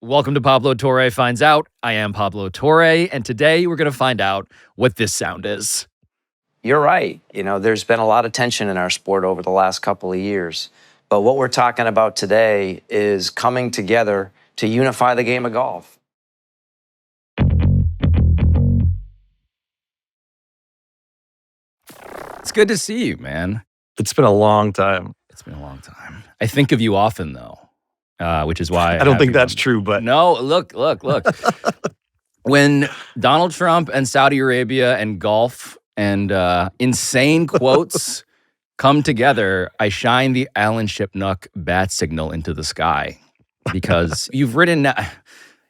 Welcome to Pablo Torre Finds Out. I am Pablo Torre, and today we're going to find out what this sound is. You're right. There's been a lot of tension in our sport over the last couple of years. But what we're talking about today is coming together to unify the game of golf. It's good to see you, man. It's been a long time. It's been a long time. I think of you often, though, which is why I don't think that's true, but... No, look. When Donald Trump and Saudi Arabia and golf and insane quotes come together, I shine the Alan Shipnuck bat signal into the sky because you've written...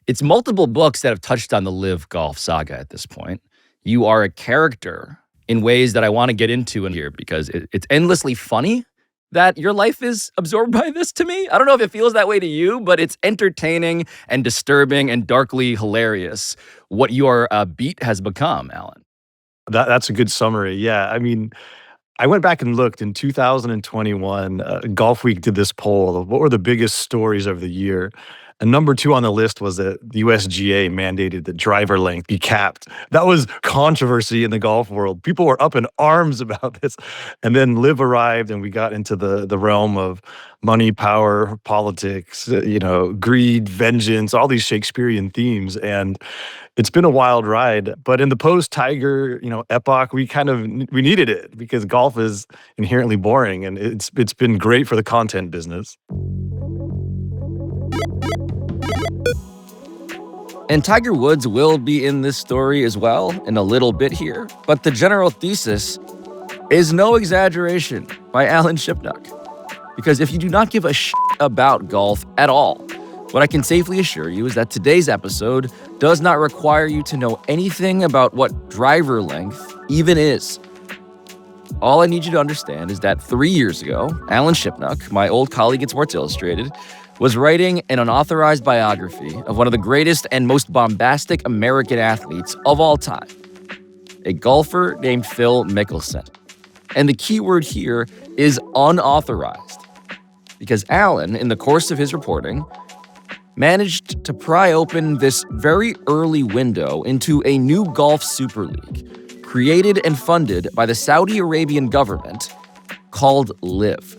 It's multiple books that have touched on the LIV golf saga at this point. You are a character in ways that I want to get into in here because it's endlessly funny that your life is absorbed by this to me. I don't know if it feels that way to you, but it's entertaining and disturbing and darkly hilarious what your beat has become, Alan. That's a good summary. Yeah, I mean, I went back and looked in 2021. Golf Week did this poll of what were the biggest stories of the year. And number 2 on the list was that the USGA mandated that driver length be capped. That was controversy in the golf world. People were up in arms about this. And then LIV arrived and we got into the realm of money, power, politics, greed, vengeance, all these Shakespearean themes. And it's been a wild ride. But in the post-Tiger, epoch, we needed it because golf is inherently boring. And it's been great for the content business. And Tiger Woods will be in this story as well in a little bit here, but the general thesis is no exaggeration by Alan Shipnuck. Because if you do not give a shit about golf at all, what I can safely assure you is that today's episode does not require you to know anything about what driver length even is. All I need you to understand is that 3 years ago, Alan Shipnuck, my old colleague at Sports Illustrated, was writing an unauthorized biography of one of the greatest and most bombastic American athletes of all time, a golfer named Phil Mickelson. And the key word here is unauthorized, because Alan, in the course of his reporting, managed to pry open this very early window into a new golf super league created and funded by the Saudi Arabian government called LIV.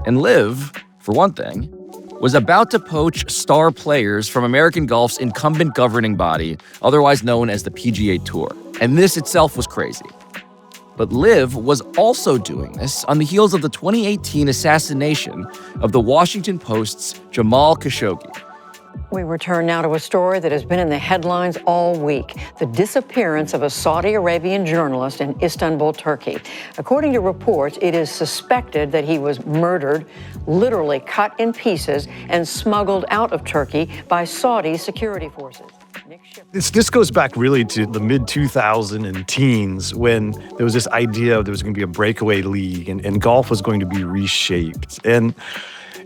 And LIV, for one thing, was about to poach star players from American golf's incumbent governing body, otherwise known as the PGA Tour. And this itself was crazy. But LIV was also doing this on the heels of the 2018 assassination of the Washington Post's Jamal Khashoggi. We return now to a story that has been in the headlines all week, the disappearance of a Saudi Arabian journalist in Istanbul, Turkey. According to reports, it is suspected that he was murdered, literally cut in pieces, and smuggled out of Turkey by Saudi security forces. This goes back really to the mid-2000s and teens when there was this idea there was going to be a breakaway league and golf was going to be reshaped. And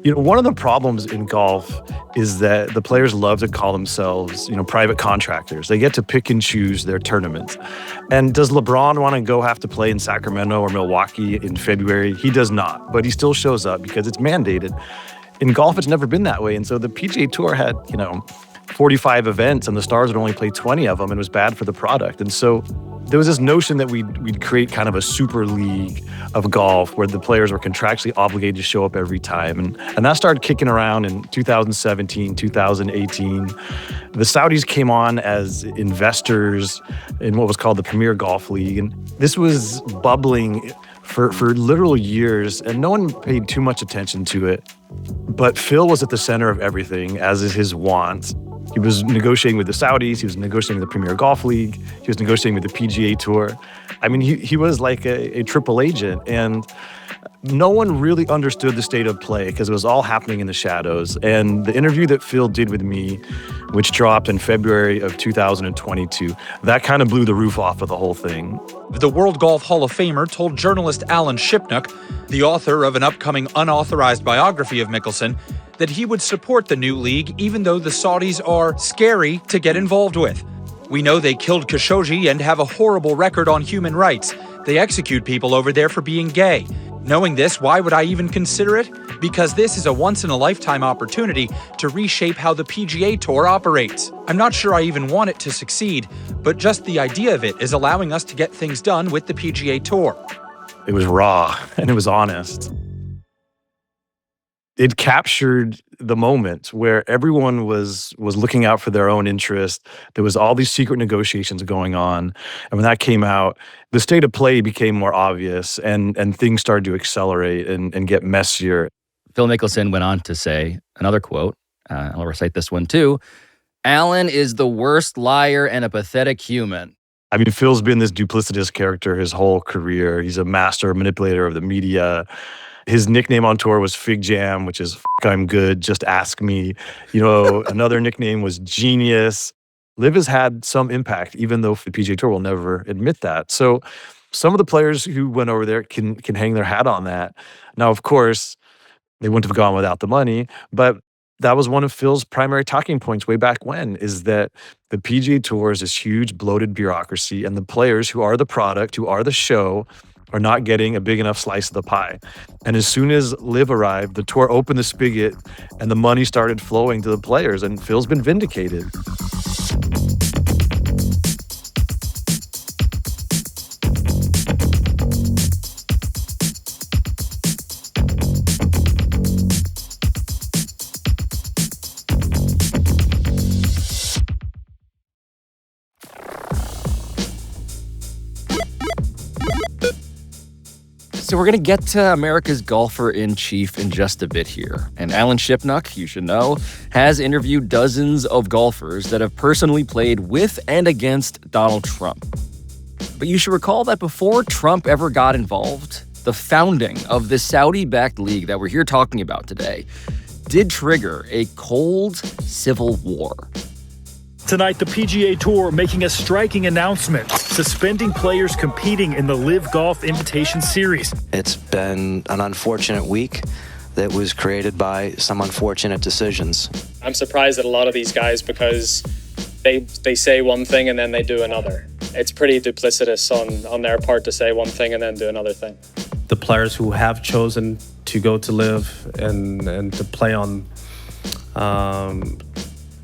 one of the problems in golf is that the players love to call themselves, private contractors. They get to pick and choose their tournaments. And does LeBron want to have to play in Sacramento or Milwaukee in February? He does not, but he still shows up because it's mandated. In golf, it's never been that way. And so the PGA Tour had, 45 events and the stars would only play 20 of them, and it was bad for the product. And so there was this notion that we'd create kind of a super league of golf where the players were contractually obligated to show up every time. And that started kicking around in 2017, 2018. The Saudis came on as investors in what was called the Premier Golf League. And this was bubbling for literal years, and no one paid too much attention to it. But Phil was at the center of everything, as is his wont. He was negotiating with the Saudis. He was negotiating with the Premier Golf League. He was negotiating with the PGA Tour. I mean, he was like a triple agent. And no one really understood the state of play because it was all happening in the shadows. And the interview that Phil did with me, which dropped in February of 2022, that kind of blew the roof off of the whole thing. The World Golf Hall of Famer told journalist Alan Shipnuck, the author of an upcoming unauthorized biography of Mickelson, that he would support the new league even though the Saudis are scary to get involved with. We know they killed Khashoggi and have a horrible record on human rights. They execute people over there for being gay. Knowing this, why would I even consider it? because this is a once-in-a-lifetime opportunity to reshape how the PGA Tour operates. I'm not sure I even want it to succeed, but just the idea of it is allowing us to get things done with the PGA Tour. It was raw and it was honest. It captured the moment where everyone was looking out for their own interest. There was all these secret negotiations going on. And when that came out, the state of play became more obvious and things started to accelerate and get messier. Phil Mickelson went on to say, another quote, I'll recite this one too, "Alan is the worst liar and a pathetic human." I mean, Phil's been this duplicitous character his whole career. He's a master manipulator of the media. His nickname on tour was Fig Jam, which is I'm good, just ask me. Another nickname was Genius. LIV has had some impact, even though the PGA Tour will never admit that. So some of the players who went over there can hang their hat on that. Now, of course, they wouldn't have gone without the money, but that was one of Phil's primary talking points way back when, is that the PGA Tour is this huge bloated bureaucracy, and the players who are the product, who are the show, are not getting a big enough slice of the pie. And as soon as LIV arrived, the tour opened the spigot and the money started flowing to the players, and Phil's been vindicated. So we're going to get to America's golfer-in-chief in just a bit here. And Alan Shipnuck, you should know, has interviewed dozens of golfers that have personally played with and against Donald Trump. But you should recall that before Trump ever got involved, the founding of the Saudi-backed league that we're here talking about today did trigger a cold civil war. Tonight, the PGA Tour making a striking announcement, suspending players competing in the LIV Golf Invitation Series. It's been an unfortunate week that was created by some unfortunate decisions. I'm surprised at a lot of these guys because they say one thing and then they do another. It's pretty duplicitous on their part to say one thing and then do another thing. The players who have chosen to go to LIV and to play on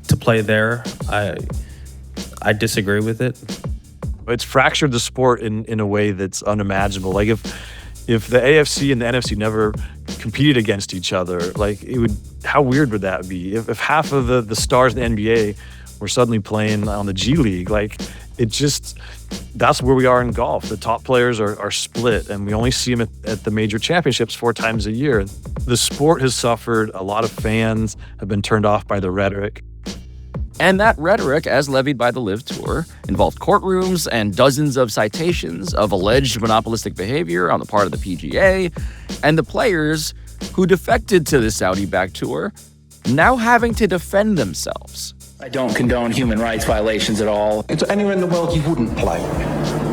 to play there, I disagree with it. It's fractured the sport in a way that's unimaginable. Like if the AFC and the NFC never competed against each other, like how weird would that be? If half of the stars in the NBA were suddenly playing on the G League, that's where we are in golf. The top players are split, and we only see them at the major championships 4 times a year. The sport has suffered. A lot of fans have been turned off by the rhetoric. And that rhetoric, as levied by the LIV Tour, involved courtrooms and dozens of citations of alleged monopolistic behavior on the part of the PGA, and the players who defected to the Saudi-backed tour now having to defend themselves. I don't condone human rights violations at all. Anywhere in the world you wouldn't play.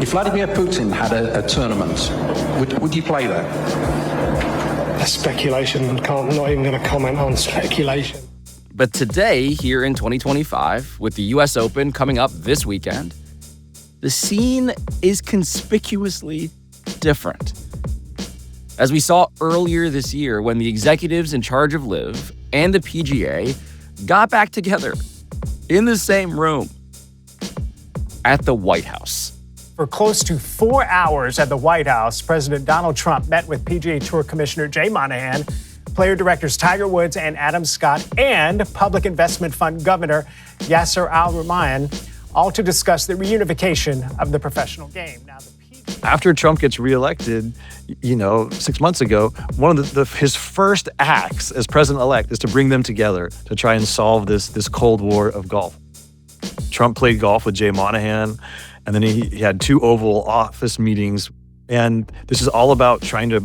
If Vladimir Putin had a tournament, would you play there? That's speculation. Not even going to comment on speculation. But today, here in 2025, with the US Open coming up this weekend, the scene is conspicuously different. As we saw earlier this year when the executives in charge of LIV and the PGA got back together in the same room at the White House. For close to 4 hours at the White House, President Donald Trump met with PGA Tour Commissioner Jay Monahan, player directors Tiger Woods and Adam Scott, and Public Investment Fund Governor Yasser Al-Rumayyan, all to discuss the reunification of the professional game. Now, after Trump gets reelected, 6 months ago, one of his first acts as president-elect is to bring them together to try and solve this Cold War of golf. Trump played golf with Jay Monahan, and then he had 2 Oval Office meetings, and this is all about trying to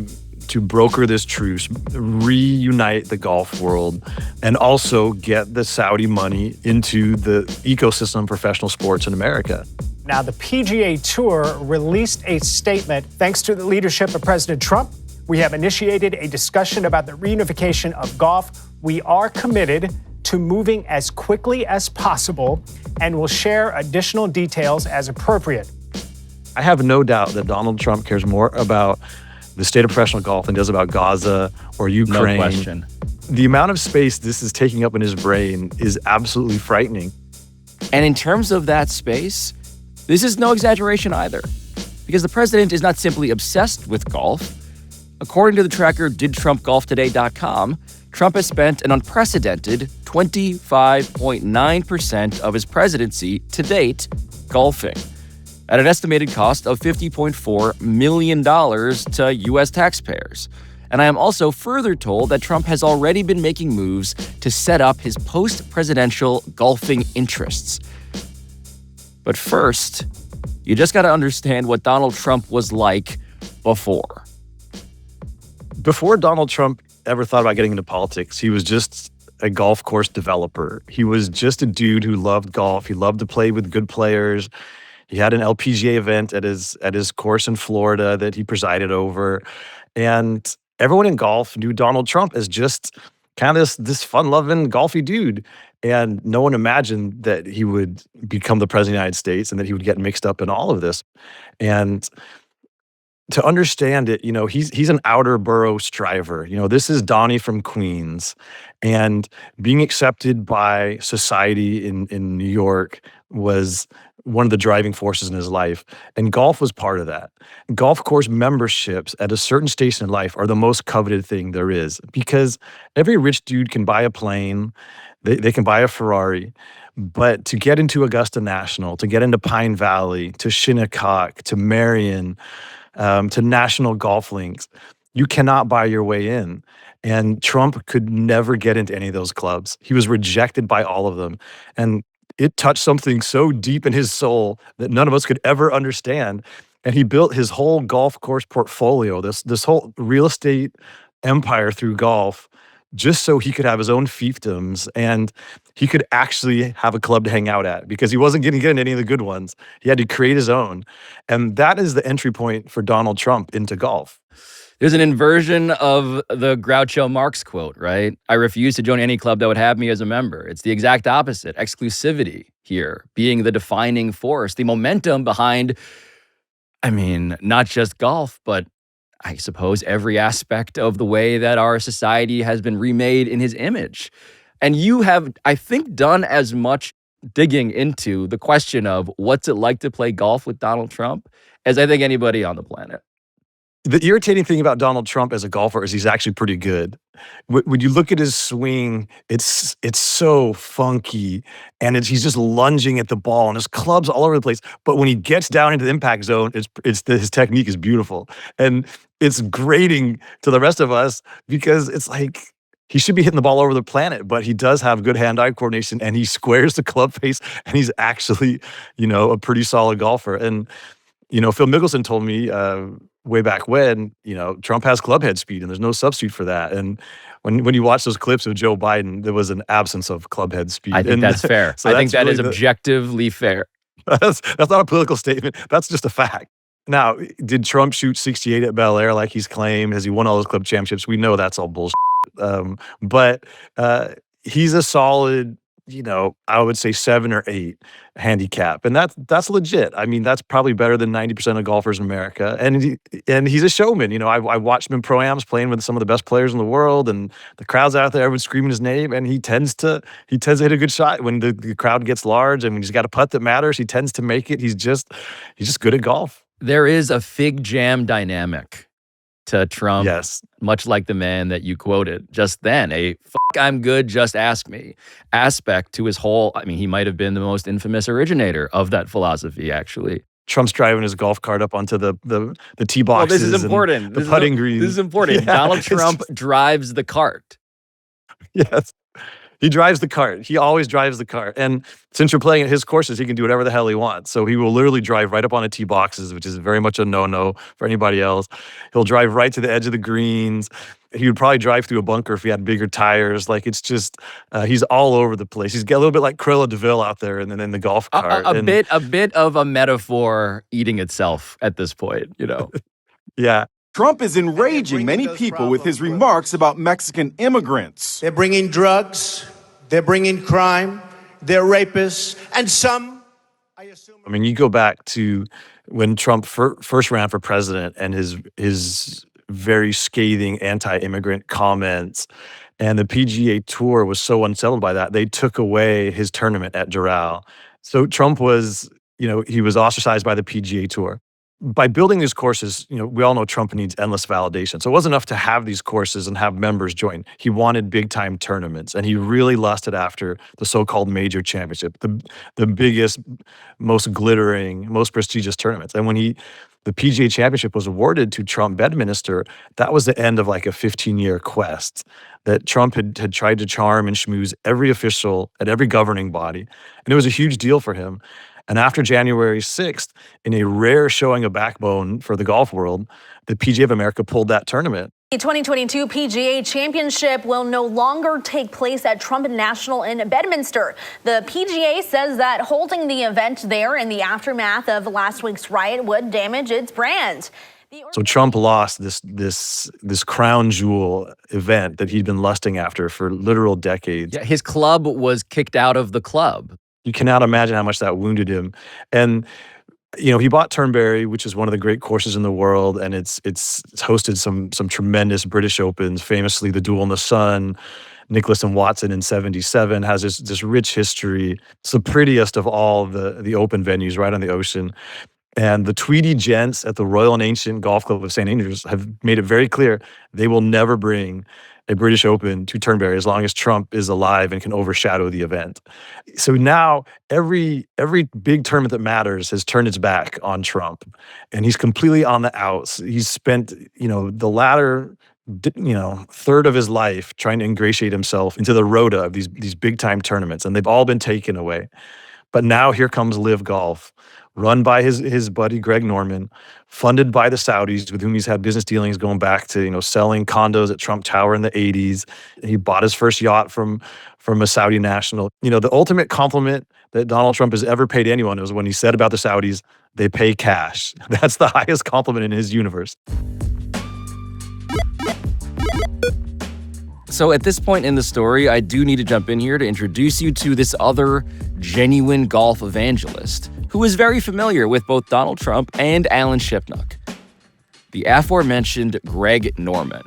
broker this truce, reunite the golf world, and also get the Saudi money into the ecosystem of professional sports in America. Now, the PGA Tour released a statement. Thanks to the leadership of President Trump, we have initiated a discussion about the reunification of golf. We are committed to moving as quickly as possible and will share additional details as appropriate. I have no doubt that Donald Trump cares more about the state of professional golf than he does about Gaza or Ukraine. No question. The amount of space this is taking up in his brain is absolutely frightening. And in terms of that space, this is no exaggeration either, because the president is not simply obsessed with golf. According to the tracker didtrumpgolftoday.com, Trump has spent an unprecedented 25.9% of his presidency to date golfing, at an estimated cost of $50.4 million to U.S. taxpayers. And I am also further told that Trump has already been making moves to set up his post-presidential golfing interests. But first, you just got to understand what Donald Trump was like before. Before Donald Trump ever thought about getting into politics, he was just a golf course developer. He was just a dude who loved golf. He loved to play with good players. He had an LPGA event at his course in Florida that he presided over. And everyone in golf knew Donald Trump as just kind of this fun-loving, golfy dude. And no one imagined that he would become the president of the United States and that he would get mixed up in all of this. And to understand it, he's an outer borough striver. This is Donnie from Queens. And being accepted by society in New York was one of the driving forces in his life. And golf was part of that. Golf course memberships at a certain station in life are the most coveted thing there is, because every rich dude can buy a plane, they can buy a Ferrari, but to get into Augusta National, to get into Pine Valley, to Shinnecock, to Marion, to National Golf Links, you cannot buy your way in. And Trump could never get into any of those clubs. He was rejected by all of them. And it touched something so deep in his soul that none of us could ever understand. And he built his whole golf course portfolio, this whole real estate empire through golf, just so he could have his own fiefdoms and he could actually have a club to hang out at, because he wasn't going to get into any of the good ones. He had to create his own. And that is the entry point for Donald Trump into golf. There's an inversion of the Groucho Marx quote, right? I refuse to join any club that would have me as a member. It's the exact opposite. Exclusivity here being the defining force, the momentum behind, not just golf, but I suppose every aspect of the way that our society has been remade in his image. And you have, I think, done as much digging into the question of what's it like to play golf with Donald Trump as I think anybody on the planet. The irritating thing about Donald Trump as a golfer is he's actually pretty good. When you look at his swing, it's so funky, and he's just lunging at the ball, and his club's all over the place. But when he gets down into the impact zone, his technique is beautiful, and it's grating to the rest of us because it's like he should be hitting the ball all over the planet, but he does have good hand-eye coordination, and he squares the club face, and he's actually, a pretty solid golfer. And Phil Mickelson told me way back when, Trump has club head speed and there's no substitute for that. And when you watch those clips of Joe Biden, there was an absence of club head speed. I think that's fair. So I think that really is objectively fair. That's not a political statement. That's just a fact. Now, did Trump shoot 68 at Bel Air like he's claimed? Has he won all those club championships? We know that's all bullshit. But he's a solid, I would say 7 or 8 handicap. And that's legit. That's probably better than 90% of golfers in America. And he's a showman. I watched him in pro-ams playing with some of the best players in the world, and the crowd's out there, everyone's screaming his name, and he tends to hit a good shot when the crowd gets large, and when he's got a putt that matters, he tends to make it. He's just good at golf. There is a fig jam dynamic to Trump, yes, much like the man that you quoted just then, a I'm good, just ask me aspect to his whole, he might have been the most infamous originator of that philosophy, actually. Trump's driving his golf cart up onto the tee boxes. This is important. The putting green. This is important. Yeah, Donald Trump drives the cart. Yes. He drives the cart. He always drives the cart. And since you're playing at his courses, he can do whatever the hell he wants. So he will literally drive right up on the tee boxes, which is very much a no-no for anybody else. He'll drive right to the edge of the greens. He would probably drive through a bunker if he had bigger tires. It's just, he's all over the place. He's got a little bit like Cruella DeVille out there and then in the golf cart. A bit of a metaphor eating itself at this point, Yeah. Trump is enraging many people with his remarks about Mexican immigrants. They're bringing drugs, they're bringing crime, they're rapists, and some, I assume... you go back to when Trump first ran for president, and his very scathing anti-immigrant comments. And the PGA Tour was so unsettled by that, they took away his tournament at Doral. So Trump was, he was ostracized by the PGA Tour. By building these courses, we all know Trump needs endless validation. So it wasn't enough to have these courses and have members join. He wanted big-time tournaments, and he really lusted after the so-called major championship, the biggest, most glittering, most prestigious tournaments. And when the PGA Championship was awarded to Trump Bedminster, that was the end of like a 15-year quest that Trump had tried to charm and schmooze every official at every governing body. And it was a huge deal for him. And after January 6th, in a rare showing of backbone for the golf world, the PGA of America pulled that tournament. The 2022 PGA Championship will no longer take place at Trump National in Bedminster. The PGA says that holding the event there in the aftermath of last week's riot would damage its brand. So Trump lost this crown jewel event that he'd been lusting after for literal decades. Yeah, his club was kicked out of the club. You cannot imagine how much that wounded him. And he bought Turnberry, which is one of the great courses in the world, and it's hosted some tremendous British Opens, famously the Duel in the Sun, Nicklaus and Watson in '77, has this rich history. It's the prettiest of all the open venues right on the ocean. And the Tweedy gents at the Royal and Ancient Golf Club of St. Andrews have made it very clear they will never bring a British Open to Turnberry as long as Trump is alive and can overshadow the event. So now every big tournament that matters has turned its back on Trump, and he's completely on the outs. He's spent, the latter, third of his life trying to ingratiate himself into the rota of these big time tournaments, and they've all been taken away. But now here comes LIV Golf, run by his buddy Greg Norman, funded by the Saudis with whom he's had business dealings going back to, selling condos at Trump Tower in the 80s. He bought his first yacht from a Saudi national. The ultimate compliment that Donald Trump has ever paid anyone was when he said about the Saudis, they pay cash. That's the highest compliment in his universe. So at this point in the story, I do need to jump in here to introduce you to this other genuine golf evangelist who is very familiar with both Donald Trump and Alan Shipnuck. The aforementioned Greg Norman,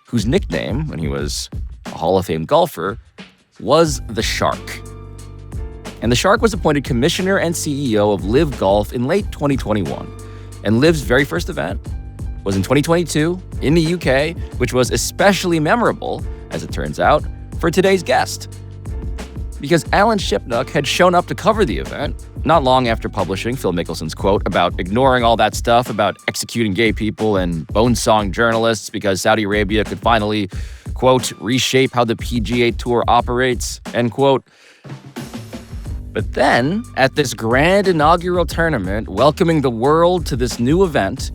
whose nickname, when he was a Hall of Fame golfer, was the Shark. And the Shark was appointed commissioner and CEO of LIV Golf in late 2021. And LIV's very first event was in 2022 in the UK, which was especially memorable, as it turns out, for today's guest. Because Alan Shipnuck had shown up to cover the event not long after publishing Phil Mickelson's quote about ignoring all that stuff about executing gay people and bone-sawing journalists because Saudi Arabia could finally, quote, reshape how the PGA Tour operates, end quote. But then, at this grand inaugural tournament welcoming the world to this new event,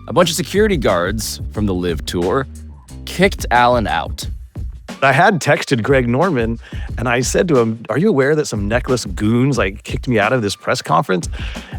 a bunch of security guards from the LIV Tour kicked Alan out. I had texted Greg Norman, and I said to him, "Are you aware that some necklace goons kicked me out of this press conference?"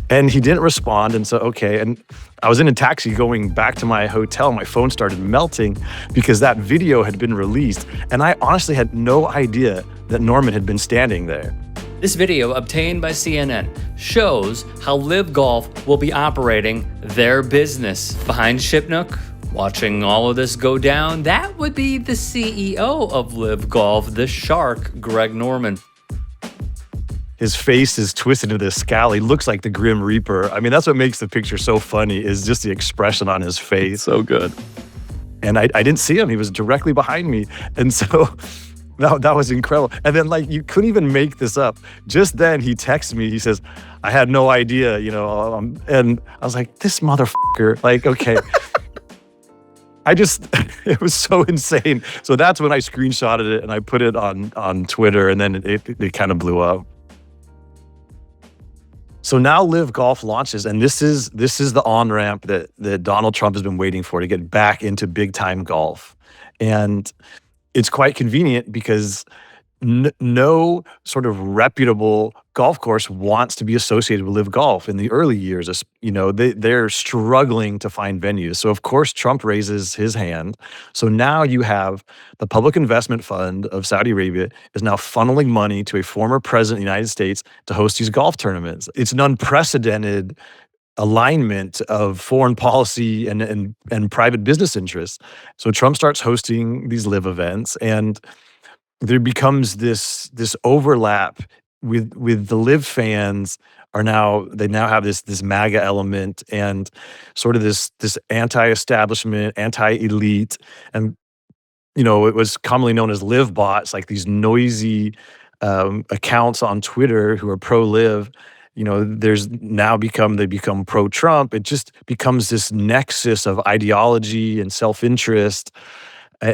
And he didn't respond, and so, okay. And I was in a taxi going back to my hotel. My phone started melting because that video had been released, and I honestly had no idea that Norman had been standing there. This video, obtained by CNN, shows how LIV Golf will be operating their business. Behind Shipnuck, watching all of this go down, that would be the CEO of LIV Golf, the Shark, Greg Norman. His face is twisted into this scowl. He looks like the Grim Reaper. I mean, that's what makes the picture so funny, is just the expression on his face. So good. And I didn't see him. He was directly behind me. And so that was incredible. And then, you couldn't even make this up. Just then, he texted me. He says, "I had no idea, and I was like, this motherfucker, okay." It was so insane. So that's when I screenshotted it and I put it on Twitter, and then it kind of blew up. So now LIV Golf launches, and this is the on-ramp that Donald Trump has been waiting for to get back into big-time golf. And it's quite convenient because no sort of reputable golf course wants to be associated with LIV Golf in the early years. They're struggling to find venues. So of course Trump raises his hand. So now you have the Public Investment Fund of Saudi Arabia is now funneling money to a former president of the United States to host these golf tournaments. It's an unprecedented alignment of foreign policy and private business interests. So Trump starts hosting these LIV events, and there becomes this overlap with the LIV fans they now have this MAGA element and sort of this anti-establishment, anti-elite, and it was commonly known as LIV bots, like these noisy accounts on Twitter who are pro-LIV. They become pro-Trump. It just becomes this nexus of ideology and self-interest,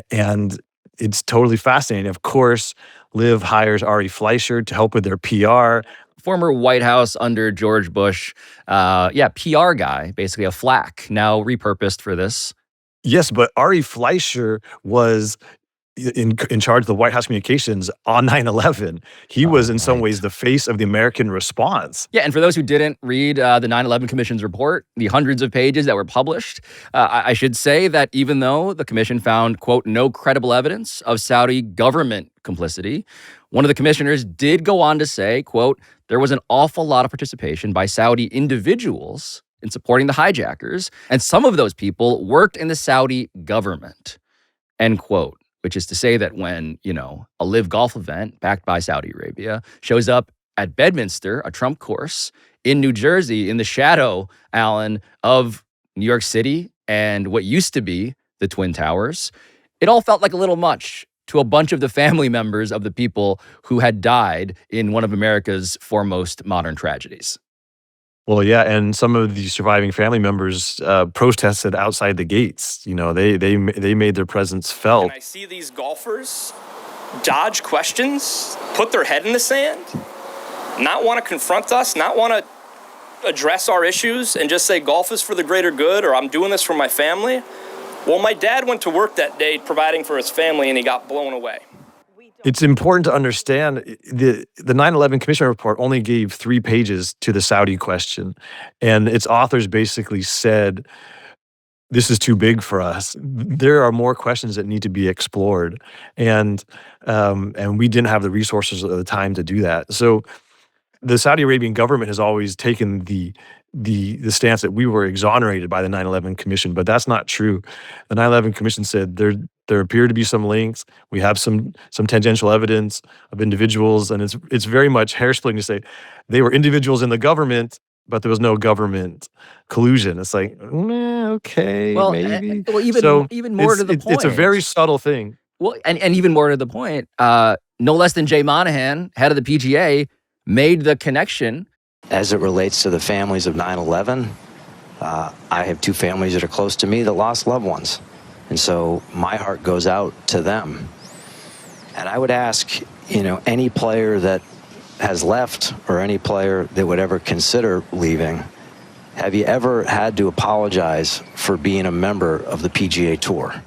and it's totally fascinating. Of course, LIV hires Ari Fleischer to help with their PR. Former White House under George Bush, PR guy, basically a flack, now repurposed for this. Yes, but Ari Fleischer was in charge of the White House communications on 9/11. He was in some ways the face of the American response. Yeah, and for those who didn't read the 9/11 Commission's report, the hundreds of pages that were published, I should say that even though the commission found, quote, no credible evidence of Saudi government complicity, one of the commissioners did go on to say, quote, there was an awful lot of participation by Saudi individuals in supporting the hijackers, and some of those people worked in the Saudi government, end quote. Which is to say that when, a LIV golf event backed by Saudi Arabia shows up at Bedminster, a Trump course in New Jersey, in the shadow, Alan, of New York City and what used to be the Twin Towers, it all felt like a little much to a bunch of the family members of the people who had died in one of America's foremost modern tragedies. Well, yeah, and some of the surviving family members protested outside the gates. They made their presence felt. And I see these golfers dodge questions, put their head in the sand, not want to confront us, not want to address our issues, and just say golf is for the greater good, or I'm doing this for my family. Well, my dad went to work that day providing for his family, and he got blown away. It's important to understand the 9/11 Commission report only gave 3 pages to the Saudi question, and its authors basically said, this is too big for us. There are more questions that need to be explored, and we didn't have the resources at the time to do that. So the Saudi Arabian government has always taken the stance that we were exonerated by the 9/11 Commission, but that's not true. The 9/11 Commission said there appear to be some links. We have some tangential evidence of individuals, and it's very much hair-splitting to say they were individuals in the government, but there was no government collusion. It's like, okay, maybe. Even more to the point. It's a very subtle thing. Well, and even more to the point, no less than Jay Monahan, head of the PGA, made the connection. As it relates to the families of 9/11, I have 2 families that are close to me that lost loved ones. And so my heart goes out to them. And I would ask, any player that has left or any player that would ever consider leaving, have you ever had to apologize for being a member of the PGA Tour?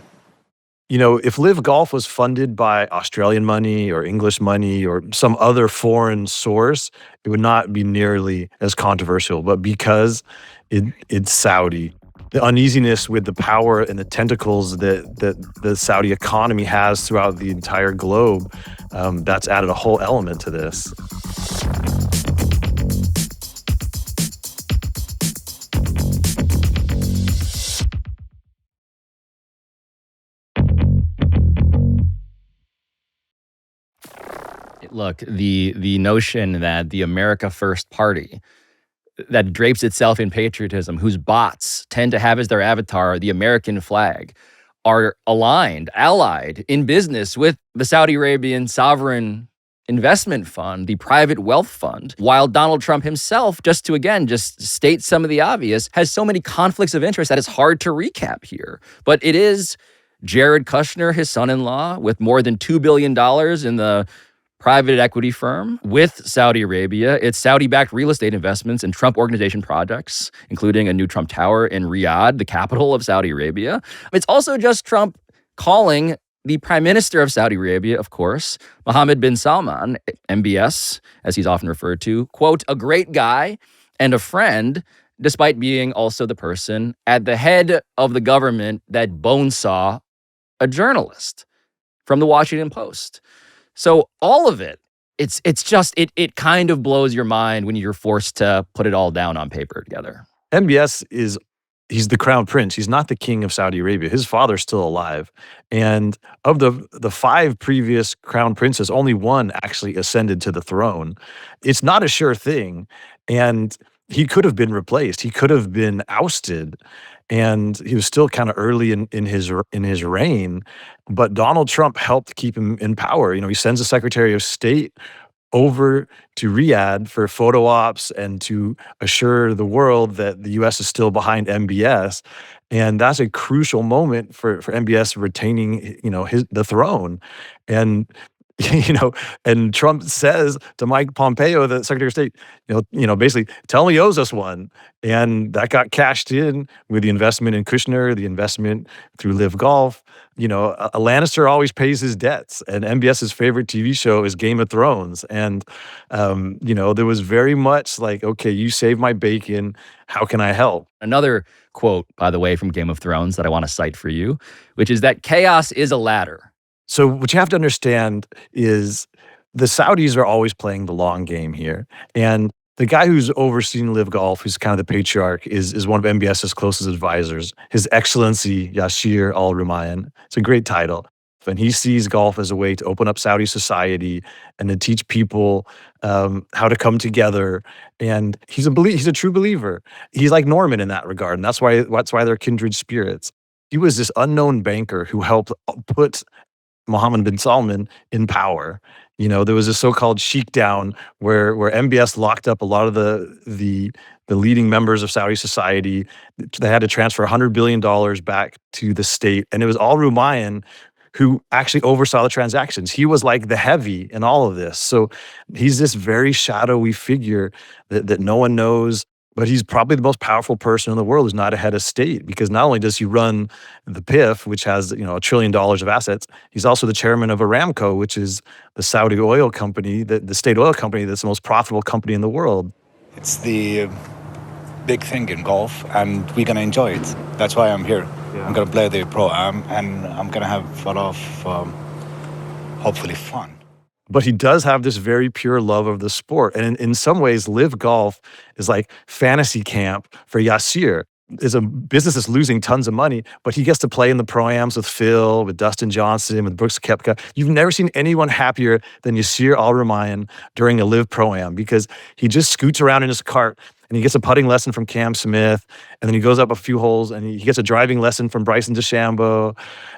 If LIV Golf was funded by Australian money or English money or some other foreign source, it would not be nearly as controversial. But because it's Saudi, the uneasiness with the power and the tentacles that the Saudi economy has throughout the entire globe, that's added a whole element to this. Look, the notion that the America First Party that drapes itself in patriotism, whose bots tend to have as their avatar the American flag, are allied in business with the Saudi Arabian sovereign investment fund, the private wealth fund, while Donald Trump himself, just state some of the obvious, has so many conflicts of interest that it's hard to recap here. But it is Jared Kushner, his son-in-law, with more than $2 billion in the private equity firm with Saudi Arabia. It's Saudi-backed real estate investments in Trump Organization projects, including a new Trump Tower in Riyadh, the capital of Saudi Arabia. It's also just Trump calling the Prime Minister of Saudi Arabia, of course, Mohammed bin Salman, MBS, as he's often referred to, quote, a great guy and a friend, despite being also the person at the head of the government that bonesaw a journalist from the Washington Post. So all of it, it kind of blows your mind when you're forced to put it all down on paper together. MBS he's the crown prince. He's not the king of Saudi Arabia. His father's still alive. And of the 5 previous crown princes, only one actually ascended to the throne. It's not a sure thing. And he could have been replaced. He could have been ousted. And he was still kind of early in his reign. But Donald Trump helped keep him in power. He sends the Secretary of State over to Riyadh for photo ops and to assure the world that the U.S. is still behind MBS. And that's a crucial moment for MBS retaining, the throne. And, and Trump says to Mike Pompeo, the Secretary of State, basically, tell him he owes us one. And that got cashed in with the investment in Kushner, the investment through LIV Golf. A Lannister always pays his debts, and MBS's favorite TV show is Game of Thrones. And, there was very much like, okay, you saved my bacon. How can I help? Another quote, by the way, from Game of Thrones that I want to cite for you, which is that chaos is a ladder. So what you have to understand is the Saudis are always playing the long game here. And the guy who's overseeing LIV Golf, who's kind of the patriarch, is one of MBS's closest advisors, His Excellency Yasir Al Rumayyan. It's a great title. And he sees golf as a way to open up Saudi society and to teach people how to come together. And he's a true believer. He's like Norman in that regard, and that's why they're kindred spirits. He was this unknown banker who helped put Mohammed bin Salman in power. There was a so-called shakedown where MBS locked up a lot of the leading members of Saudi society. They had to transfer $100 billion back to the state. And it was Al Rumayyan who actually oversaw the transactions. He was like the heavy in all of this. So he's this very shadowy figure that no one knows. But he's probably the most powerful person in the world who's not a head of state, because not only does he run the PIF, which has $1 trillion of assets, he's also the chairman of Aramco, which is the Saudi oil company, the state oil company that's the most profitable company in the world. It's the big thing in golf, and we're going to enjoy it. That's why I'm here. Yeah. I'm going to play the Pro-Am, and I'm going to have a lot of, hopefully, fun. But he does have this very pure love of the sport. And in some ways, LIV Golf is like fantasy camp for Yasir. It's a business that's losing tons of money, but he gets to play in the Pro-Ams with Phil, with Dustin Johnson, with Brooks Koepka. You've never seen anyone happier than Yasir Al Rumayyan during a LIV Pro-Am, because he just scoots around in his cart and he gets a putting lesson from Cam Smith, and then he goes up a few holes and he gets a driving lesson from Bryson DeChambeau,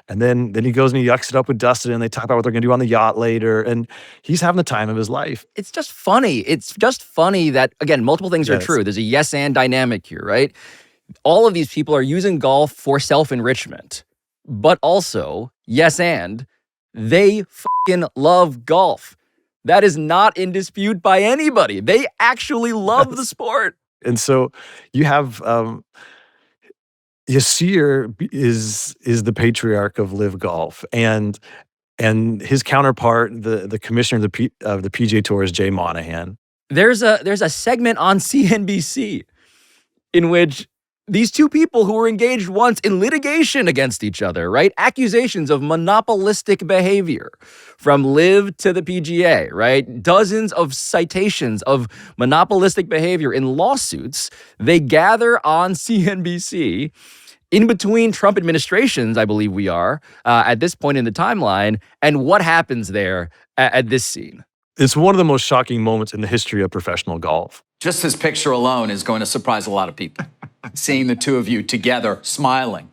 and then he goes and he yucks it up with Dustin, and they talk about what they're going to do on the yacht later, and he's having the time of his life. It's just funny. It's just funny that, again, multiple things are true. There's a yes and dynamic here, right? All of these people are using golf for self-enrichment, but also, yes and, they fucking love golf. That is not in dispute by anybody. They actually love the sport. And so you have Yasir is the patriarch of LIV Golf, and his counterpart, the commissioner of the PGA Tour, is Jay Monahan. There's a segment on CNBC in which these two people who were engaged once in litigation against each other, right? Accusations of monopolistic behavior from LIV to the PGA, right? Dozens of citations of monopolistic behavior in lawsuits. They gather on CNBC in between Trump administrations, I believe we are, at this point in the timeline. And what happens there at this scene? It's one of the most shocking moments in the history of professional golf. Just this picture alone is going to surprise a lot of people. Seeing the two of you together, smiling,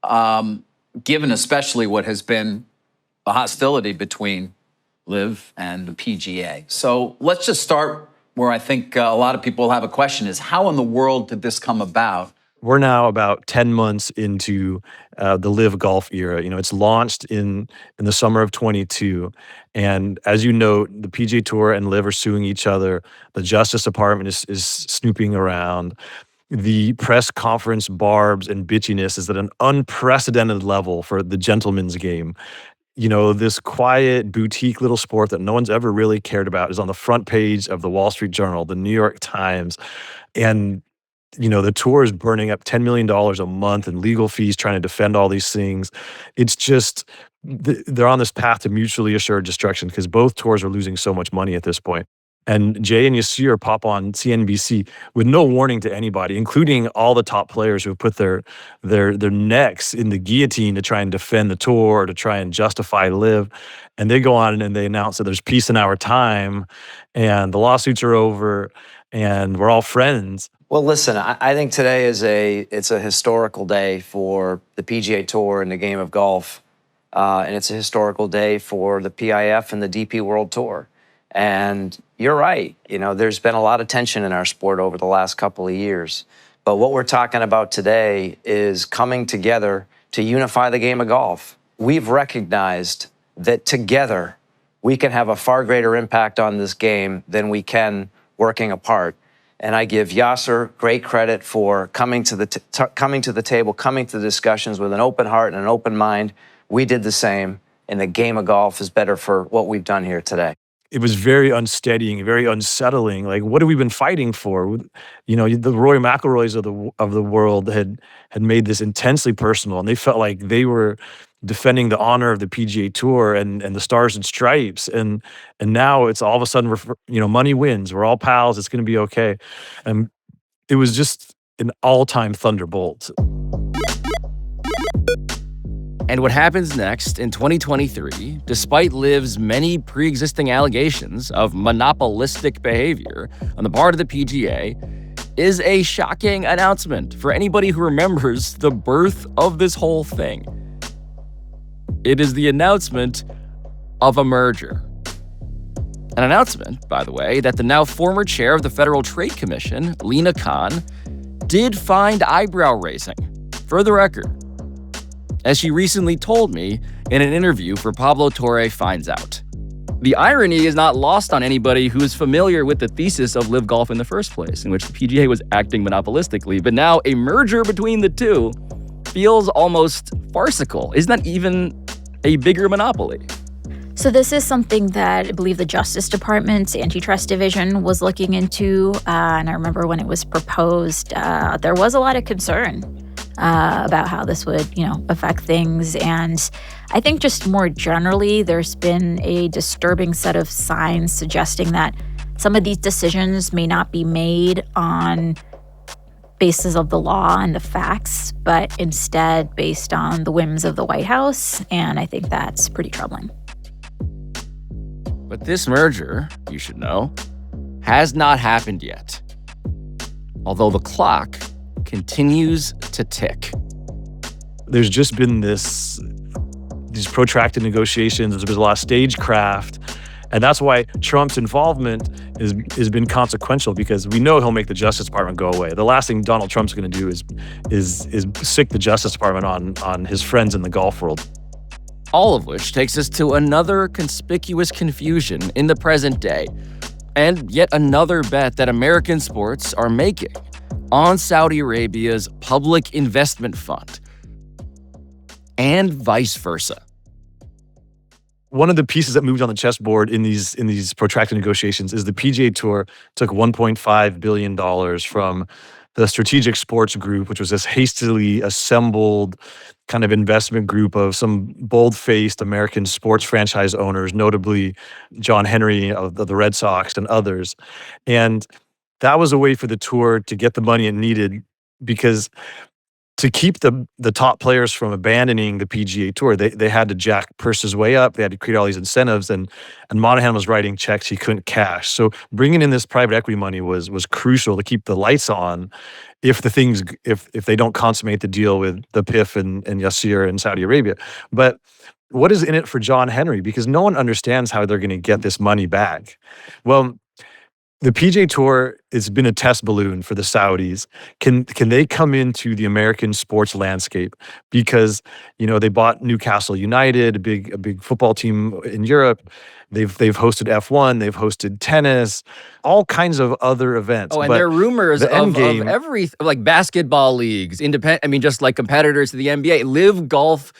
given especially what has been the hostility between LIV and the PGA. So let's just start where I think a lot of people have a question is, how in the world did this come about? We're now about 10 months into the LIV Golf era. It's launched in the summer of 22. And as you know, the PGA Tour and LIV are suing each other. The Justice Department is snooping around. The press conference barbs and bitchiness is at an unprecedented level for the gentleman's game. This quiet boutique little sport that no one's ever really cared about is on the front page of the Wall Street Journal, the New York Times. And, the tour is burning up $10 million a month in legal fees trying to defend all these things. It's just, they're on this path to mutually assured destruction because both tours are losing so much money at this point. and Jay and Yasir pop on CNBC with no warning to anybody, including all the top players who have put their necks in the guillotine to try and defend the tour, or to try and justify LIV. And they go on and they announce that there's peace in our time, and the lawsuits are over, and we're all friends. Well, listen, I think today is it's a historical day for the PGA Tour and the game of golf. And it's a historical day for the PIF and the DP World Tour. And you're right, there's been a lot of tension in our sport over the last couple of years. But what we're talking about today is coming together to unify the game of golf. We've recognized that together we can have a far greater impact on this game than we can working apart. And I give Yasir great credit for coming to the table, coming to the discussions with an open heart and an open mind. We did the same, and the game of golf is better for what we've done here today. It was very unsteadying, very unsettling. Like, what have we been fighting for? The Rory McIlroys of the world had made this intensely personal, and they felt like they were defending the honor of the PGA Tour and the Stars and Stripes, and now it's all of a sudden money wins. We're all pals. It's going to be okay, and it was just an all-time thunderbolt. And what happens next in 2023, despite LIV's many pre-existing allegations of monopolistic behavior on the part of the PGA, is a shocking announcement for anybody who remembers the birth of this whole thing. It is the announcement of a merger. An announcement, by the way, that the now former chair of the Federal Trade Commission, Lina Khan, did find eyebrow-raising. For the record, as she recently told me in an interview for Pablo Torre Finds Out. The irony is not lost on anybody who is familiar with the thesis of LIV Golf in the first place, in which the PGA was acting monopolistically, but now a merger between the two feels almost farcical. Isn't that even a bigger monopoly? So this is something that I believe the Justice Department's Antitrust Division was looking into, and I remember when it was proposed, there was a lot of concern about how this would, affect things. And I think just more generally, there's been a disturbing set of signs suggesting that some of these decisions may not be made on basis of the law and the facts, but instead based on the whims of the White House. And I think that's pretty troubling. But this merger, you should know, has not happened yet. Although the clock continues to tick. There's just been these protracted negotiations. There's been a lot of stagecraft. And that's why Trump's involvement has been consequential, because we know he'll make the Justice Department go away. The last thing Donald Trump's going to do is sick the Justice Department on his friends in the golf world. All of which takes us to another conspicuous confusion in the present day, and yet another bet that American sports are making on Saudi Arabia's public investment fund, and vice versa. One of the pieces that moved on the chessboard in these protracted negotiations is the PGA Tour took $1.5 billion from the Strategic Sports Group, which was this hastily assembled kind of investment group of some bold-faced American sports franchise owners, notably John Henry of the Red Sox and others. And that was a way for the tour to get the money it needed, because to keep the top players from abandoning the PGA Tour, they had to jack purses way up. They had to create all these incentives, and Monahan was writing checks he couldn't cash. So bringing in this private equity money was crucial to keep the lights on if they don't consummate the deal with the PIF and Yasir in Saudi Arabia. But what is in it for John Henry? Because no one understands how they're going to get this money back. Well, the PGA Tour has been a test balloon for the Saudis. Can they come into the American sports landscape? Because they bought Newcastle United, a big football team in Europe. They've hosted F1, they've hosted tennis, all kinds of other events. Oh, and there are rumors of every, like basketball leagues, just like competitors to the NBA, LIV Golf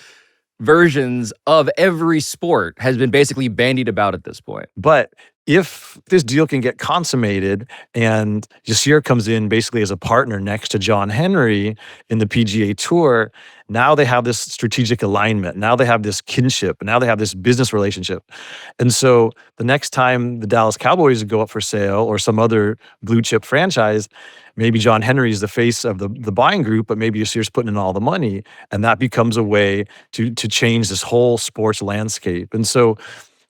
versions of every sport has been basically bandied about at this point. But if this deal can get consummated and Yasir comes in basically as a partner next to John Henry in the PGA Tour, now they have this strategic alignment. Now they have this kinship. Now they have this business relationship. And so the next time the Dallas Cowboys go up for sale or some other blue chip franchise, maybe John Henry is the face of the buying group, but maybe Yasir's putting in all the money. And that becomes a way to change this whole sports landscape. And so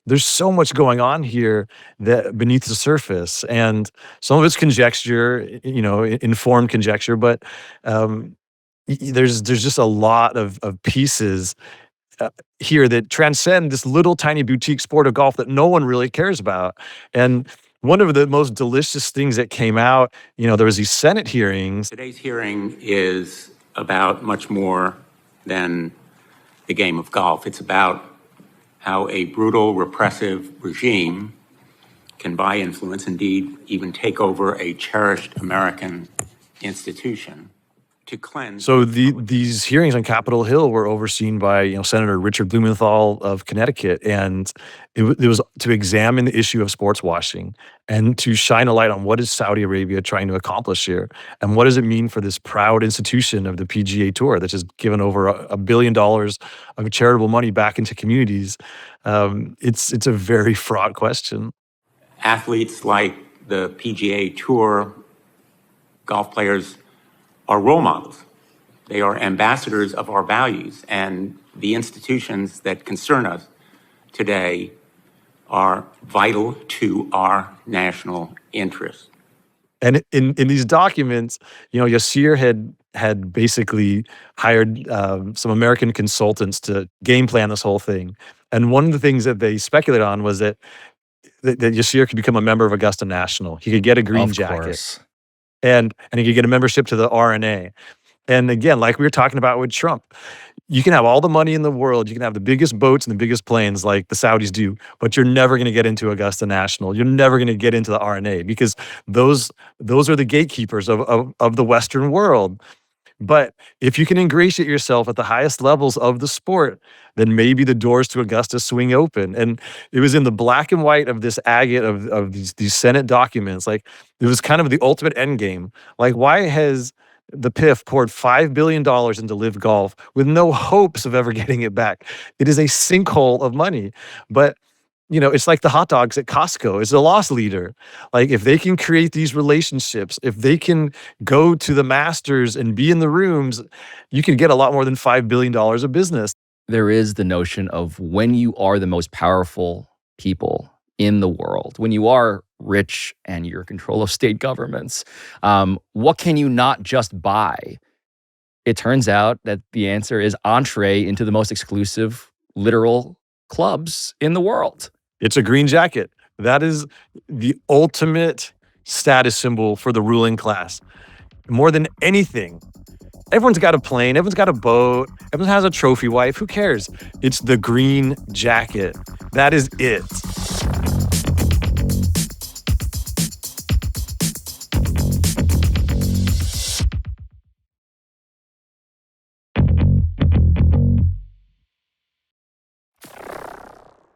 there's so much going on here that beneath the surface, and some of it's conjecture, informed conjecture, but there's just a lot of pieces here that transcend this little tiny boutique sport of golf that no one really cares about. And one of the most delicious things that came out, there was these Senate hearings. Today's hearing is about much more than the game of golf. It's about how a brutal, repressive regime can buy influence, indeed, even take over a cherished American institution to cleanse. So these hearings on Capitol Hill were overseen by Senator Richard Blumenthal of Connecticut, and it was to examine the issue of sports washing and to shine a light on what is Saudi Arabia trying to accomplish here, and what does it mean for this proud institution of the PGA Tour that has given over $1 billion of charitable money back into communities. It's a very fraught question. Athletes like the PGA Tour, golf players, are role models. They are ambassadors of our values, and the institutions that concern us today are vital to our national interests. And in these documents, Yasir had basically hired some American consultants to game plan this whole thing. And one of the things that they speculated on was that Yasir could become a member of Augusta National. He could get a green jacket. Course. And he could get a membership to the RNA. And again, like we were talking about with Trump, you can have all the money in the world, you can have the biggest boats and the biggest planes like the Saudis do, but you're never going to get into Augusta National. You're never going to get into the RNA because those are the gatekeepers of the Western world. But if you can ingratiate yourself at the highest levels of the sport, then maybe the doors to Augusta swing open. And it was in the black and white of this agate of these Senate documents. Like, it was kind of the ultimate end game. Like, why has the PIF poured $5 billion into LIV Golf with no hopes of ever getting it back? It is a sinkhole of money. But it's like the hot dogs at Costco. It's a loss leader. Like, if they can create these relationships, if they can go to the masters and be in the rooms, you can get a lot more than $5 billion of business. There is the notion of when you are the most powerful people in the world, when you are rich and you're in control of state governments, what can you not just buy? It turns out that the answer is entree into the most exclusive, literal clubs in the world. It's a green jacket. That is the ultimate status symbol for the ruling class. More than anything, everyone's got a plane, everyone's got a boat, everyone has a trophy wife. Who cares? It's the green jacket. That is it.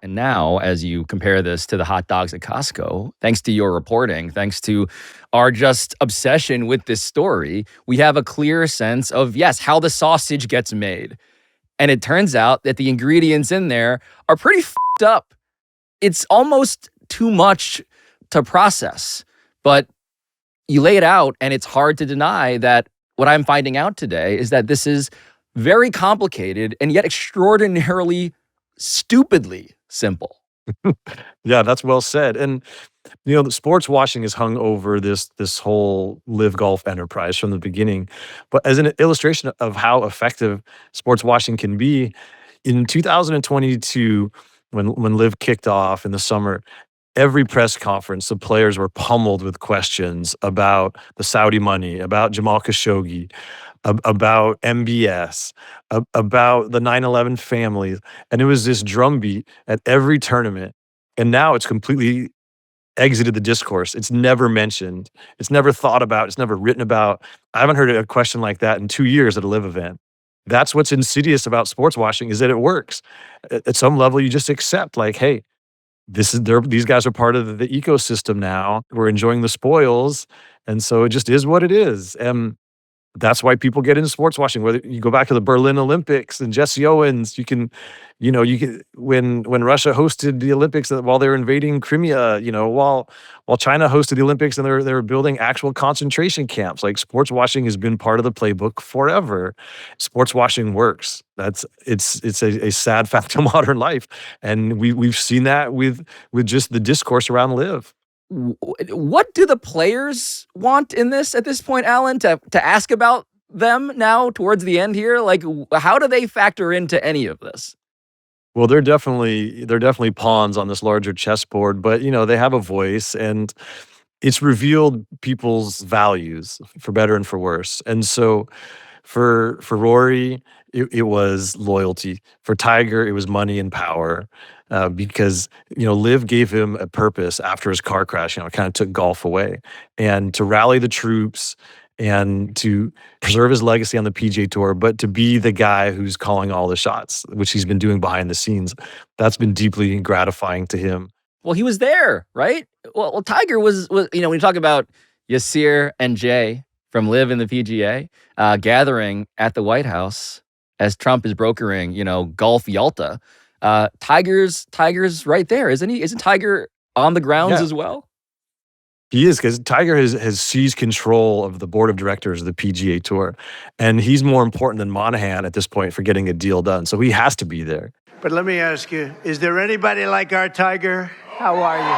And now, as you compare this to the hot dogs at Costco, thanks to your reporting, thanks to our just obsession with this story, we have a clear sense of, yes, how the sausage gets made. And it turns out that the ingredients in there are pretty f***ed up. It's almost too much to process. But you lay it out, and it's hard to deny that what I'm finding out today is that this is very complicated and yet extraordinarily stupidly simple. Yeah, that's well said. And the sports washing is hung over this whole LIV Golf enterprise from the beginning. But as an illustration of how effective sports washing can be, in 2022, when LIV kicked off in the summer, every press conference, the players were pummeled with questions about the Saudi money, about Jamal Khashoggi, about MBS, about the 9/11 families. And it was this drumbeat at every tournament. And now it's completely exited the discourse. It's never mentioned. It's never thought about. It's never written about. I haven't heard a question like that in 2 years at a LIV event. That's what's insidious about sports washing, is that it works. At some level, you just accept, like, hey, these guys are part of the ecosystem now. We're enjoying the spoils, and so it just is what it is. And that's why people get into sports washing. Whether you go back to the Berlin Olympics and Jesse Owens, when Russia hosted the Olympics while they were invading Crimea, while China hosted the Olympics and they were building actual concentration camps. Like, sports washing has been part of the playbook forever. Sports washing works. It's a sad fact of modern life, and we've seen that with just the discourse around LIV. What do the players want in this at this point, Alan, to ask about them now towards the end here? Like, how do they factor into any of this? Well, they're definitely pawns on this larger chessboard, but they have a voice, and it's revealed people's values for better and for worse. And so for Rory, it was loyalty. For Tiger, it was money and power. Because LIV gave him a purpose after his car crash. It kind of took golf away, and to rally the troops and to preserve his legacy on the PGA Tour, but to be the guy who's calling all the shots, which he's been doing behind the scenes. That's been deeply gratifying to him. Well, he was there, right? Well, Tiger was when you talk about Yasir and Jay from LIV and the PGA gathering at the White House as Trump is brokering, Golf Yalta. Tiger's right there, isn't he? Isn't Tiger on the grounds as well? He is, because Tiger has seized control of the board of directors of the PGA Tour, and he's more important than Monahan at this point for getting a deal done. So he has to be there. But let me ask you, is there anybody like our Tiger? How are you?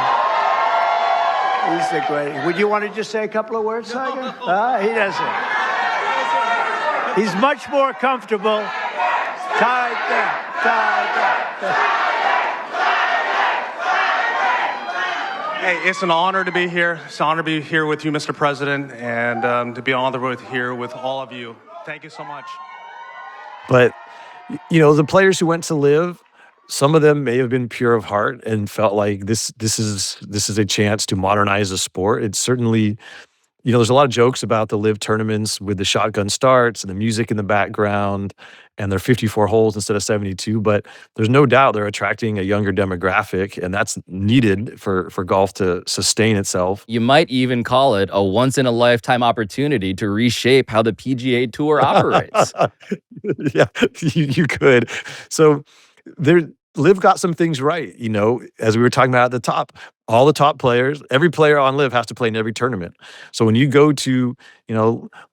He's the great. Would you want to just say a couple of words, Tiger? He doesn't. He's much more comfortable. Tiger. Hey, it's an honor to be here. It's an honor to be here with you, Mr. President, and to be on the road here with all of you. Thank you so much. But, the players who went to LIV, some of them may have been pure of heart and felt like this is a chance to modernize the sport. It's certainly, there's a lot of jokes about the LIV tournaments with the shotgun starts and the music in the background, and they're 54 holes instead of 72. But there's no doubt they're attracting a younger demographic, and that's needed for golf to sustain itself. You might even call it a once-in-a-lifetime opportunity to reshape how the PGA Tour operates. Yeah, you could. So LIV got some things right, as we were talking about at the top. All the top players, every player on LIV has to play in every tournament. So when you go to,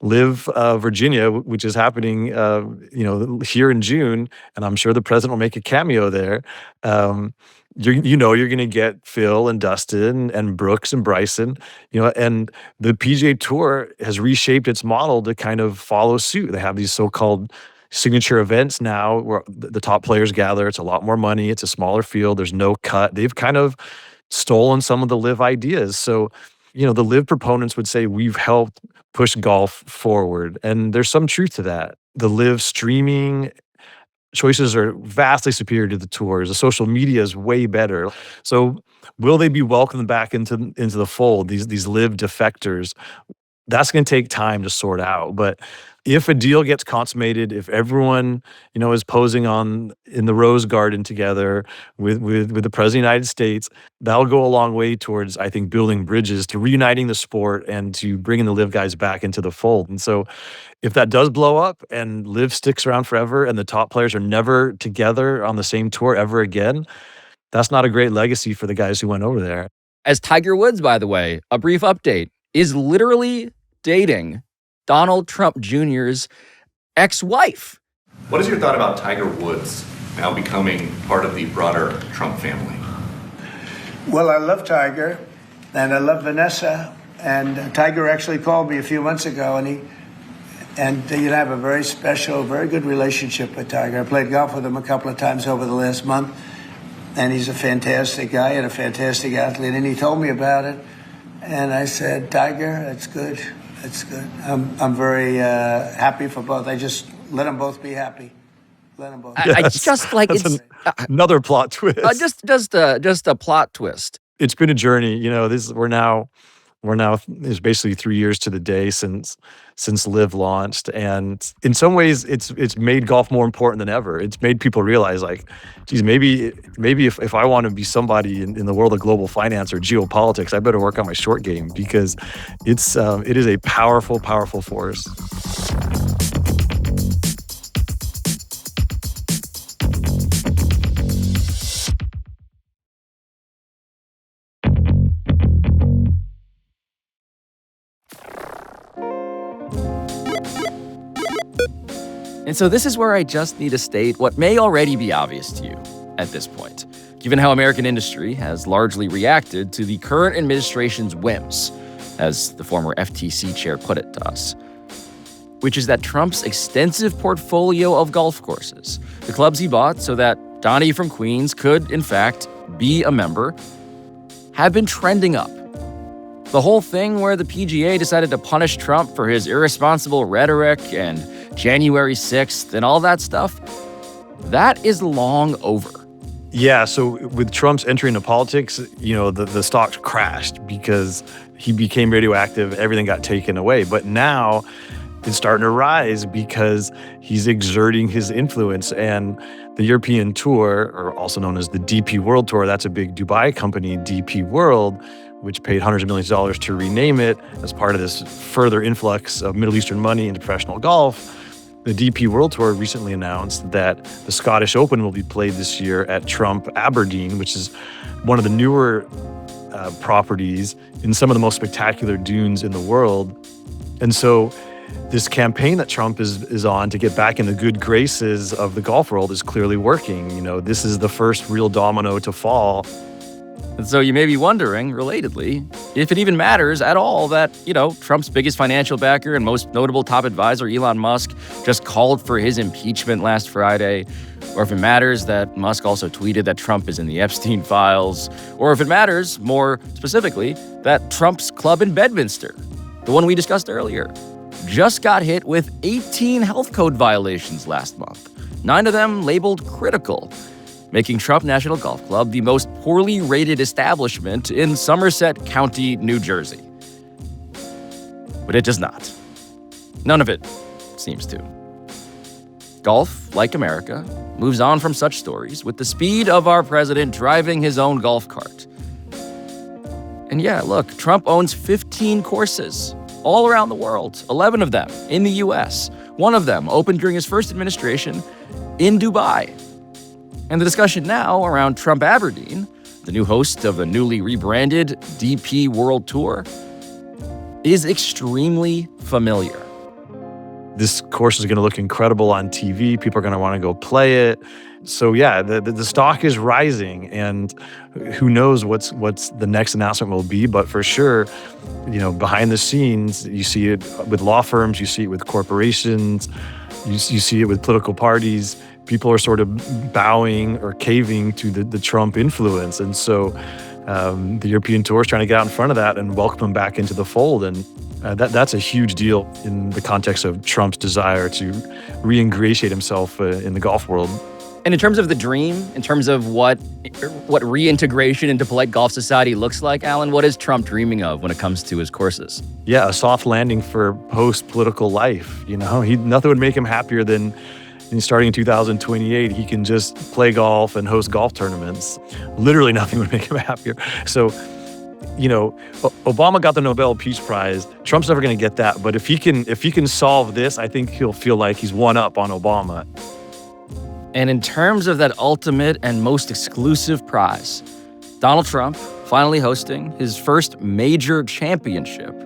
LIV Virginia, which is happening, here in June, and I'm sure the president will make a cameo there, you're going to get Phil and Dustin and Brooks and Bryson, and the PGA Tour has reshaped its model to kind of follow suit. They have these so-called signature events now where the top players gather. It's a lot more money. It's a smaller field. There's no cut. They've kind of stolen some of the LIV ideas. So, the LIV proponents would say we've helped push golf forward. And there's some truth to that. The LIV streaming choices are vastly superior to the tours. The social media is way better. So will they be welcomed back into the fold, these LIV defectors? That's going to take time to sort out. But if a deal gets consummated, if everyone, is posing in the Rose Garden together with the President of the United States, that'll go a long way towards, I think, building bridges to reuniting the sport and to bringing the LIV guys back into the fold. And so if that does blow up and LIV sticks around forever and the top players are never together on the same tour ever again, that's not a great legacy for the guys who went over there. As Tiger Woods, by the way, a brief update, is literally dating Donald Trump Jr.'s ex-wife. What is your thought about Tiger Woods now becoming part of the broader Trump family? Well, I love Tiger, and I love Vanessa, and Tiger actually called me a few months ago, and I have a very special, very good relationship with Tiger. I played golf with him a couple of times over the last month, and he's a fantastic guy and a fantastic athlete, and he told me about it, and I said, Tiger, that's good. It's good. I'm very happy for both. I just let them both be happy. Let them both. I just like it's another plot twist. Just a plot twist. It's been a journey. We're now It's basically 3 years to the day since LIV launched, and in some ways, it's made golf more important than ever. It's made people realize, like, geez, maybe if I want to be somebody in the world of global finance or geopolitics, I better work on my short game, because it is a powerful, powerful force. And so this is where I just need to state what may already be obvious to you at this point, given how American industry has largely reacted to the current administration's whims, as the former FTC chair put it to us, which is that Trump's extensive portfolio of golf courses, the clubs he bought so that Donnie from Queens could, in fact, be a member, have been trending up. The whole thing where the PGA decided to punish Trump for his irresponsible rhetoric and January 6th and all that stuff, that is long over. Yeah, so with Trump's entry into politics, the stock crashed because he became radioactive, everything got taken away. But now it's starting to rise because he's exerting his influence. And the European Tour, or also known as the DP World Tour, that's a big Dubai company, DP World, which paid hundreds of millions of dollars to rename it as part of this further influx of Middle Eastern money into professional golf. The DP World Tour recently announced that the Scottish Open will be played this year at Trump Aberdeen, which is one of the newer properties in some of the most spectacular dunes in the world. And so this campaign that Trump is on to get back in the good graces of the golf world is clearly working. This is the first real domino to fall. And so you may be wondering, relatedly, if it even matters at all that, Trump's biggest financial backer and most notable top advisor, Elon Musk, just called for his impeachment last Friday, or if it matters that Musk also tweeted that Trump is in the Epstein files, or if it matters, more specifically, that Trump's club in Bedminster, the one we discussed earlier, just got hit with 18 health code violations last month, 9 of them labeled critical, making Trump National Golf Club the most poorly rated establishment in Somerset County, New Jersey. But it does not. None of it seems to. Golf, like America, moves on from such stories with the speed of our president driving his own golf cart. And yeah, look, Trump owns 15 courses all around the world, 11 of them in the US. One of them opened during his first administration in Dubai. And the discussion now around Trump Aberdeen, the new host of the newly rebranded DP World Tour, is extremely familiar. This course is going to look incredible on TV. People are going to want to go play it. So yeah, the stock is rising, and who knows what's the next announcement will be. But for sure, behind the scenes, you see it with law firms, you see it with corporations, you see it with political parties. People are sort of bowing or caving to the Trump influence. And so the European Tour is trying to get out in front of that and welcome him back into the fold. And that's a huge deal in the context of Trump's desire to re-ingratiate himself in the golf world. And in terms of the dream, in terms of what reintegration into polite golf society looks like, Alan, what is Trump dreaming of when it comes to his courses? Yeah, a soft landing for post-political life. Nothing would make him happier than starting in 2028, he can just play golf and host golf tournaments. Literally nothing would make him happier. So, Obama got the Nobel Peace Prize. Trump's never going to get that. But if he can solve this, I think he'll feel like he's one up on Obama. And in terms of that ultimate and most exclusive prize, Donald Trump finally hosting his first major championship,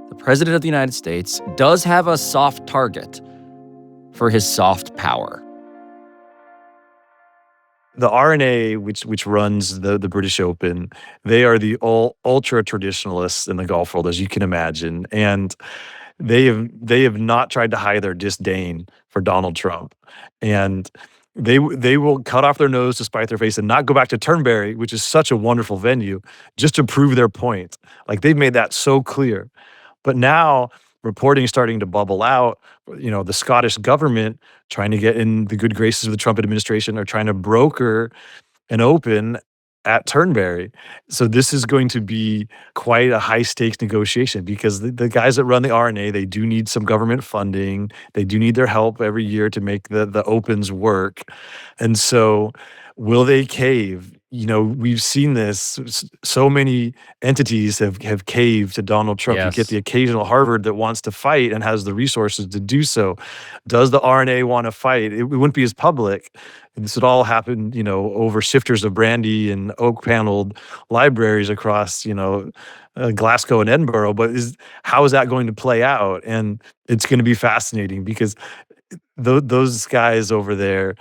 the President of the United States does have a soft target for his soft power. The R&A, which runs the British Open, they are the ultra traditionalists in the golf world, as you can imagine, and they have not tried to hide their disdain for Donald Trump, and they will cut off their nose to spite their face and not go back to Turnberry, which is such a wonderful venue, just to prove their point. Like, they've made that so clear. But now reporting is starting to bubble out. The Scottish government trying to get in the good graces of the Trump administration are trying to broker an open at Turnberry. So this is going to be quite a high stakes negotiation because the guys that run the R&A, they do need some government funding. They do need their help every year to make the opens work. And so will they cave? We've seen this. So many entities have caved to Donald Trump. Yes. You get the occasional Harvard that wants to fight and has the resources to do so. Does the R&A want to fight? It wouldn't be as public. This would all happen, over shifters of brandy and oak-paneled libraries across, Glasgow and Edinburgh. But how is that going to play out? And it's going to be fascinating because those guys over there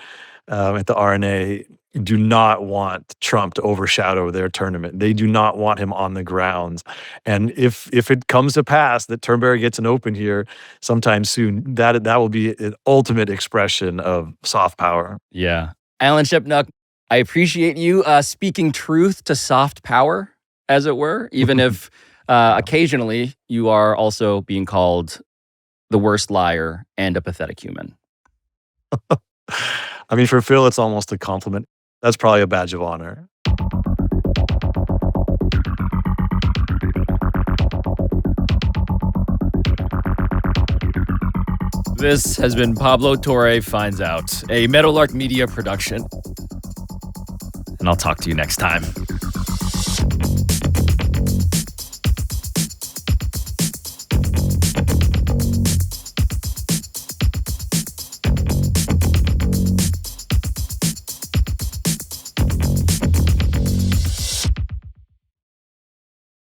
at the R&A do not want Trump to overshadow their tournament. They do not want him on the grounds. And if it comes to pass that Turnberry gets an open here sometime soon, that will be an ultimate expression of soft power. Yeah. Alan Shipnuck, I appreciate you speaking truth to soft power, as it were, even if occasionally you are also being called the worst liar and a pathetic human. I mean, for Phil, it's almost a compliment. That's probably a badge of honor. This has been Pablo Torre Finds Out, a Meadowlark Media production. And I'll talk to you next time.